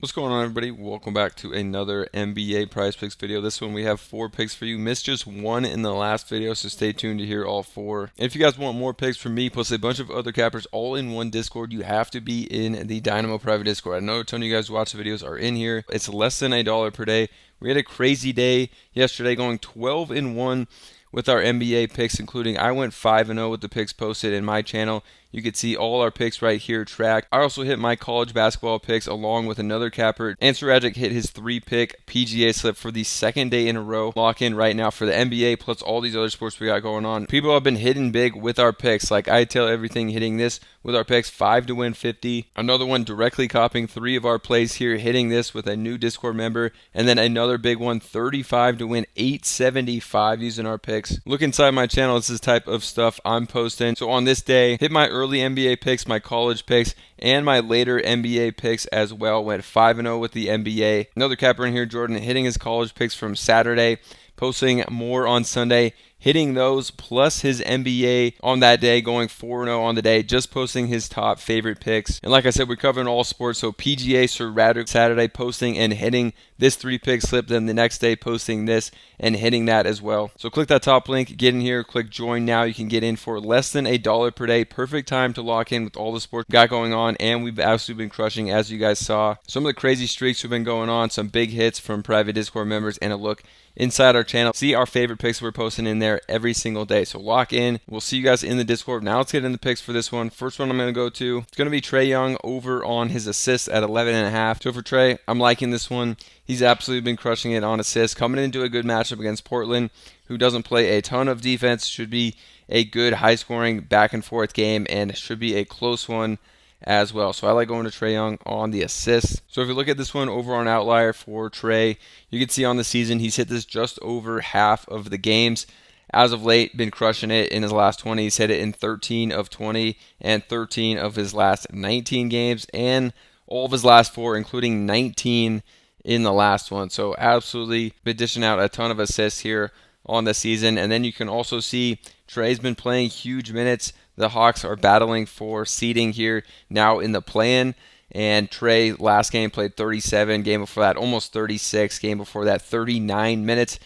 What's going on, everybody? Welcome back to another NBA Prize Picks video. This one we have 4 picks for you. Missed just one in the last video, so stay tuned to hear all 4. And if you guys want more picks from me, plus a bunch of other cappers all in one Discord, you have to be in the Dynamo private Discord. I know a ton of you guys who watch the videos are in here. It's less than $1 per day. We had a crazy day yesterday, going 12-1 with our NBA picks, including I went 5-0 with the picks posted in my channel. You can see all our picks right here tracked. I also hit my college basketball picks along with another capper. Anfernee hit his 3-pick PGA slip for the second day in a row. Lock in right now for the NBA plus all these other sports we got going on. People have been hitting big with our picks. Like I tell everything, hitting this with our picks, 5 to win 50. Another one directly copying 3 of our plays here, hitting this with a new Discord member. And then another big one, 35 to win 875 using our picks. Look inside my channel. This is the type of stuff I'm posting. So on this day, hit my early NBA picks, my college picks, and my later NBA picks as well. Went 5-0 with the NBA. Another capper in here, Jordan, hitting his college picks from Saturday, posting more on Sunday, hitting those plus his NBA on that day, going 4-0 on the day, just posting his top favorite picks. And like I said, we're covering all sports, so PGA Sir Saturday posting and hitting this 3-pick slip, then the next day posting this and hitting that as well. So click that top link, get in here, click join now. You can get in for less than $1 per day. Perfect time to lock in with all the sports we got going on, and we've absolutely been crushing, as you guys saw. Some of the crazy streaks have been going on, some big hits from private Discord members, and a look inside our channel. See our favorite picks we're posting in there every single day. So lock in. We'll see you guys in the Discord. Now let's get in the picks for this one. First one I'm going to go to, it's going to be Trey Young over on his assists at 11.5. So for Trey, I'm liking this one. He's absolutely been crushing it on assists. Coming into a good matchup against Portland, who doesn't play a ton of defense. Should be a good high-scoring back-and-forth game and should be a close one as well. So I like going to Trey Young on the assists. So if you look at this one over on Outlier for Trey, you can see on the season he's hit this just over half of the games. As of late, been crushing it in his last 20. He's hit it in 13 of 20 and 13 of his last 19 games and all of his last 4, including 19 in the last one. So absolutely been dishing out a ton of assists here on the season. And then you can also see Trey's been playing huge minutes. The Hawks are battling for seeding here now in the play-in. And Trey last game played 37, game before that almost 36, game before that 39 minutes.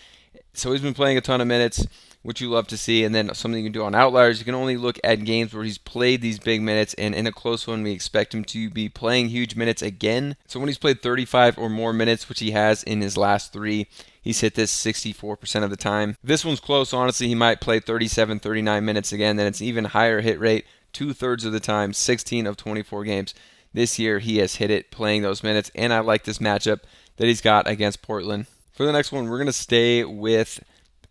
So he's been playing a ton of minutes, which you love to see. And then something you can do on Outliers, you can only look at games where he's played these big minutes, and in a close one, we expect him to be playing huge minutes again. So when he's played 35 or more minutes, which he has in his last 3, he's hit this 64% of the time. If this one's close, honestly, he might play 37, 39 minutes again. Then it's an even higher hit rate, 2/3 of the time, 16 of 24 games. This year, he has hit it playing those minutes, and I like this matchup that he's got against Portland. For the next one, we're going to stay with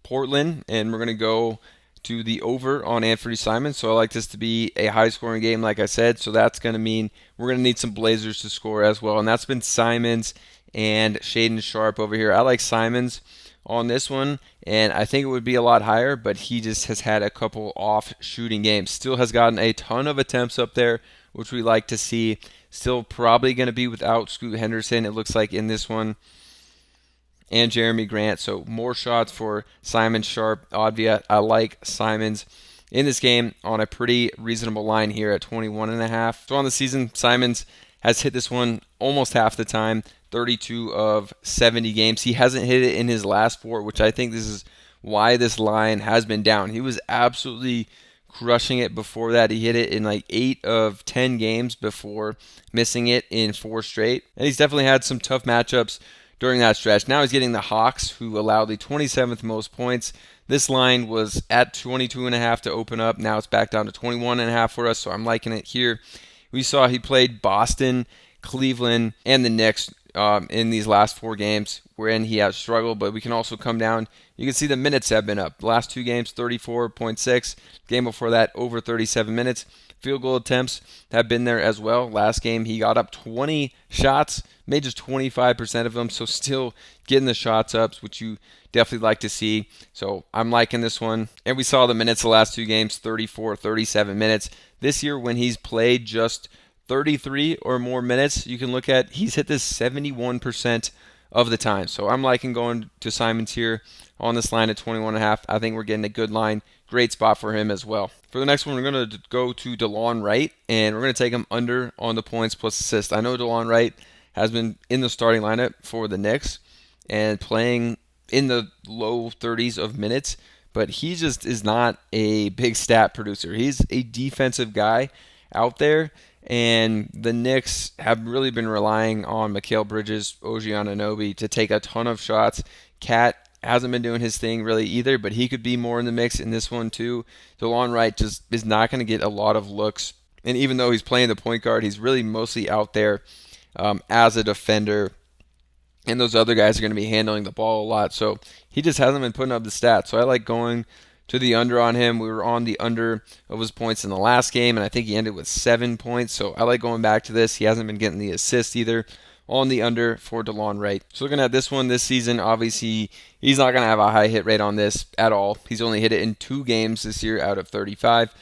Portland, and we're going to go to the over on Anfernee Simons. So I like this to be a high-scoring game, like I said. So that's going to mean we're going to need some Blazers to score as well, and that's been Simons and Shaedon Sharpe over here. I like Simons on this one, and I think it would be a lot higher, but he just has had a couple off shooting games. Still has gotten a ton of attempts up there, which we like to see. Still probably going to be without Scoot Henderson, it looks like, in this one, and Jeremy Grant. So more shots for Simons, Sharpe, Odvia. I like Simons in this game on a pretty reasonable line here at 21.5. So on the season, Simons has hit this one almost half the time, 32 of 70 games. He hasn't hit it in his last 4, which I think this is why this line has been down. He was absolutely crushing it before that. He hit it in like 8 of 10 games before missing it in 4 straight. And he's definitely had some tough matchups during that stretch. Now he's getting the Hawks, who allow the 27th most points. This line was at 22.5 to open up. Now it's back down to 21.5 for us, so I'm liking it here. We saw he played Boston, Cleveland, and the Knicks in these last 4 games, wherein he has struggled, but we can also come down. You can see the minutes have been up. The last 2 games, 34.6. Game before that, over 37 minutes. Field goal attempts have been there as well. Last game, he got up 20 shots, made just 25% of them, so still getting the shots up, which you definitely like to see. So I'm liking this one. And we saw the minutes the last 2 games, 34, 37 minutes. This year, when he's played just 33 or more minutes, you can look at, he's hit this 71% of the time. So I'm liking going to Simons here on this line at 21.5. I think we're getting a good line. Great spot for him as well. For the next one, we're going to go to Delon Wright, and we're going to take him under on the points plus assist. I know Delon Wright has been in the starting lineup for the Knicks and playing in the low 30s of minutes, but he just is not a big stat producer. He's a defensive guy out there, and the Knicks have really been relying on Mikal Bridges, OG Anunoby to take a ton of shots. Cat hasn't been doing his thing really either, but he could be more in the mix in this one too. Delon Wright just is not going to get a lot of looks, and even though he's playing the point guard, he's really mostly out there as a defender, and those other guys are going to be handling the ball a lot. So he just hasn't been putting up the stats. So I like going to the under on him. We were on the under of his points in the last game, and I think he ended with 7 points. So I like going back to this. He hasn't been getting the assist either. On the under for Delon Wright. So looking at this one this season, obviously he's not going to have a high hit rate on this at all. He's only hit it in 2 games this year out of 35.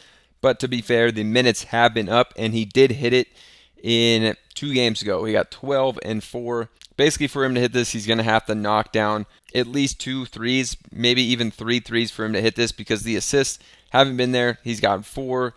But to be fair, the minutes have been up, and he did hit it in 2 games ago. He got 12 and 4. Basically, for him to hit this, he's going to have to knock down at least 2 threes, maybe even 3 threes for him to hit this, because the assists haven't been there. He's got 4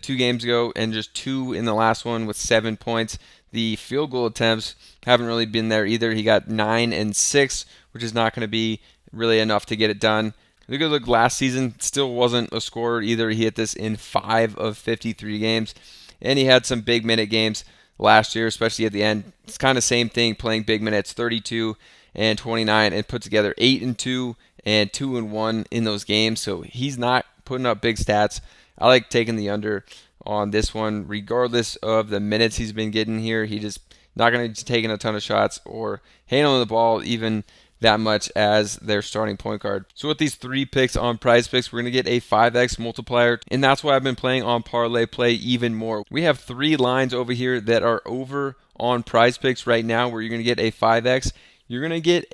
2 games ago and just 2 in the last one with 7 points. The field goal attempts haven't really been there either. He got 9 and 6, which is not going to be really enough to get it done. Look, last season still wasn't a scorer either. He hit this in 5 of 53 games, and he had some big minute games last year, especially at the end. It's kind of same thing, playing big minutes, 32 and 29, and put together 8 and 2 and 2 and 1 in those games. So he's not putting up big stats. I like taking the under on this one, regardless of the minutes he's been getting here. He just not going to be taking a ton of shots or handling the ball even that much as their starting point guard. So with these 3 picks on Prizepicks, we're going to get a 5x multiplier, and that's why I've been playing on Parlay Play even more. We have 3 lines over here that are over on Prizepicks right now where you're going to get a 5x. You're going to get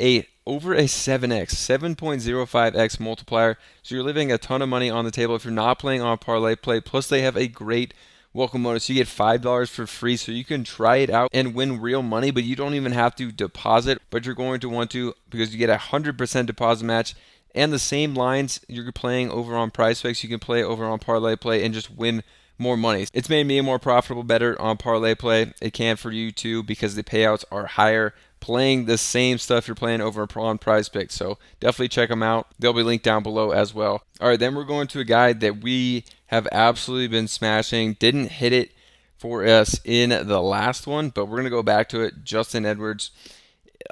over a 7x, 7.05x multiplier. So you're leaving a ton of money on the table if you're not playing on Parlay Play. Plus they have a great welcome bonus. You get $5 for free, so you can try it out and win real money, but you don't even have to deposit, but you're going to want to, because you get a 100% deposit match. And the same lines you're playing over on Prizepicks, you can play over on Parlay Play and just win more money. It's made me a more profitable bettor on Parlay Play. It can for you too, because the payouts are higher playing the same stuff you're playing over on Prizepicks. So definitely check them out. They'll be linked down below as well. All right, then we're going to a guy that we have absolutely been smashing. Didn't hit it for us in the last one, but we're going to go back to it. Justin Edwards.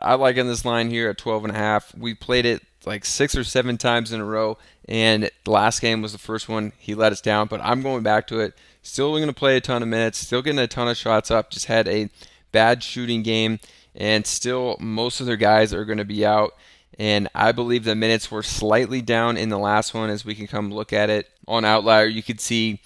I like in this line here at 12.5. We played it like 6 or 7 times in a row, and the last game was the first one. He let us down, but I'm going back to it. Still going to play a ton of minutes, still getting a ton of shots up. Just had a bad shooting game, and still most of their guys are going to be out. And I believe the minutes were slightly down in the last one. As we can come look at it on Outlier, you could see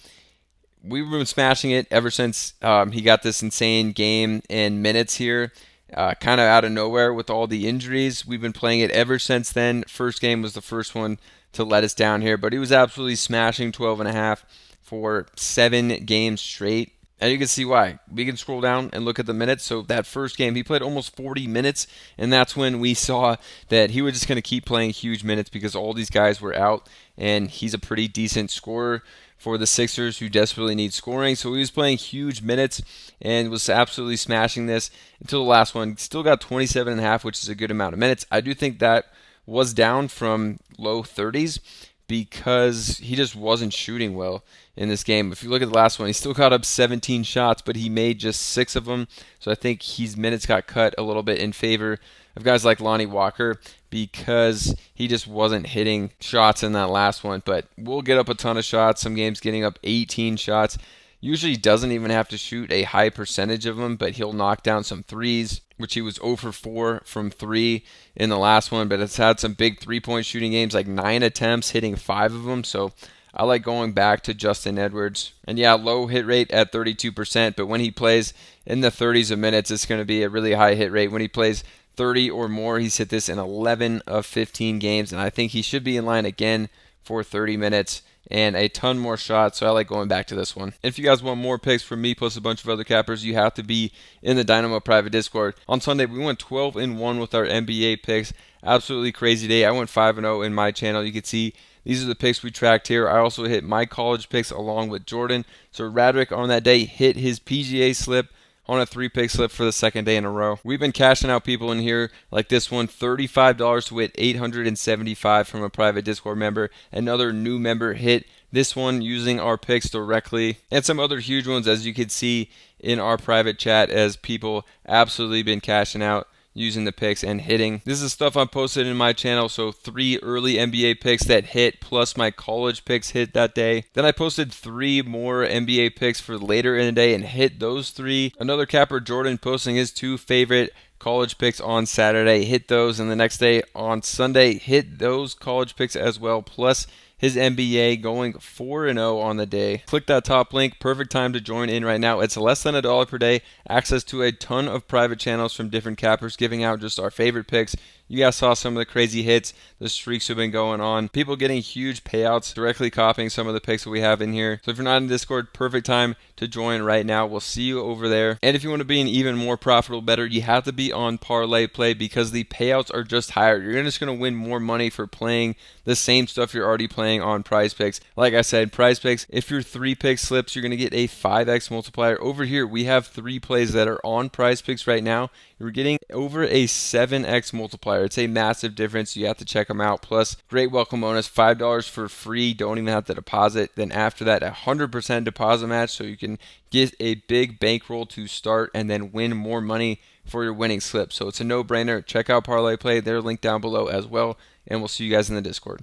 we've been smashing it ever since he got this insane game in minutes here. Kind of out of nowhere with all the injuries. We've been playing it ever since then. First game was the first one to let us down here, but he was absolutely smashing 12.5 for 7 games straight. And you can see why. We can scroll down and look at the minutes. So that first game, he played almost 40 minutes, and that's when we saw that he was just going to keep playing huge minutes because all these guys were out, and he's a pretty decent scorer for the Sixers who desperately need scoring. So he was playing huge minutes and was absolutely smashing this until the last one. Still got 27.5, which is a good amount of minutes. I do think that was down from low 30s because he just wasn't shooting well in this game. If you look at the last one, he still got up 17 shots, but he made just 6 of them. So I think his minutes got cut a little bit in favor of guys like Lonnie Walker because he just wasn't hitting shots in that last one. But we'll get up a ton of shots. Some games getting up 18 shots. Usually doesn't even have to shoot a high percentage of them, but he'll knock down some threes, which he was 0 for 4 from 3 in the last one. But it's had some big three-point shooting games, like 9 attempts, hitting 5 of them. So I like going back to Justin Edwards. And yeah, low hit rate at 32%, but when he plays in the 30s of minutes, it's going to be a really high hit rate. When he plays 30 or more, he's hit this in 11 of 15 games, and I think he should be in line again for 30 minutes and a ton more shots, so I like going back to this one. If you guys want more picks from me plus a bunch of other cappers, you have to be in the Dynamo private Discord. On Sunday, we went 12-1 with our NBA picks. Absolutely crazy day. I went 5-0 in my channel. You can see these are the picks we tracked here. I also hit my college picks along with Jordan. So Radrick on that day hit his PGA slip on a 3-pick slip for the second day in a row. We've been cashing out people in here like this one, $35 to win 875 from a private Discord member. Another new member hit this one using our picks directly, and some other huge ones as you can see in our private chat as people absolutely been cashing out using the picks and hitting. This is stuff I posted in my channel, so 3 early NBA picks that hit plus my college picks hit that day. Then I posted 3 more NBA picks for later in the day and hit those 3. Another capper, Jordan, posting his 2 favorite college picks on Saturday, hit those, and the next day on Sunday hit those college picks as well, plus his NBA going 4-0 on the day. Click that top link. Perfect time to join in right now. It's less than $1 per day. Access to a ton of private channels from different cappers giving out just our favorite picks. You guys saw some of the crazy hits, the streaks have been going on. People getting huge payouts directly copying some of the picks that we have in here. So if you're not in Discord, perfect time to join right now. We'll see you over there. And if you want to be an even more profitable bettor, you have to be on Parlay Play because the payouts are just higher. You're just going to win more money for playing the same stuff you're already playing on Prizepicks. Like I said, Prizepicks, if your 3-pick slips, you're going to get a 5x multiplier. Over here, we have 3 plays that are on Prizepicks right now. You're getting over a 7x multiplier. It's a massive difference. You have to check them out. Plus, great welcome bonus, $5 for free. Don't even have to deposit. Then after that, 100% deposit match, so you can get a big bankroll to start and then win more money for your winning slip. So it's a no-brainer. Check out Parlay Play. They're linked down below as well. And we'll see you guys in the Discord.